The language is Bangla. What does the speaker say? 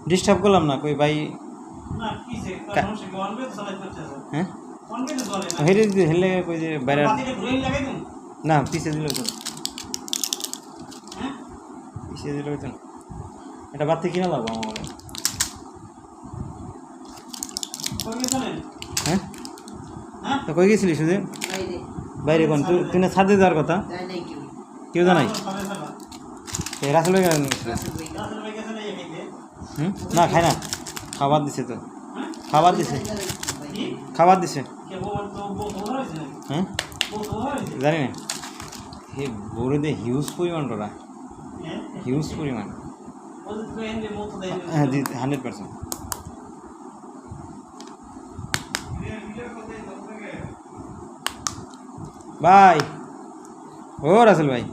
ডিস্টার্ব করলাম না কই ভাই হ্যাঁ হেরে দিতে হেলে কই যে বাইরে না পিছিয়ে দিল তো পিছিয়ে দিল তো এটা বাতি কিনা লাগবো আমার হ্যাঁ তো কই গেছিলি শুধু বাইরে কোন তুই না ছাদে যাওয়ার কথা কেউ জানাই রাসেল ভাই কেন না খাই না খাবার দিছে তো খাবার দিছে হ্যাঁ জানি না হে বড় দে হিউজ পরিমাণ ওরা হিউজ পরিমাণ হ্যাঁ 100%। ভাই ও রাসেল ভাই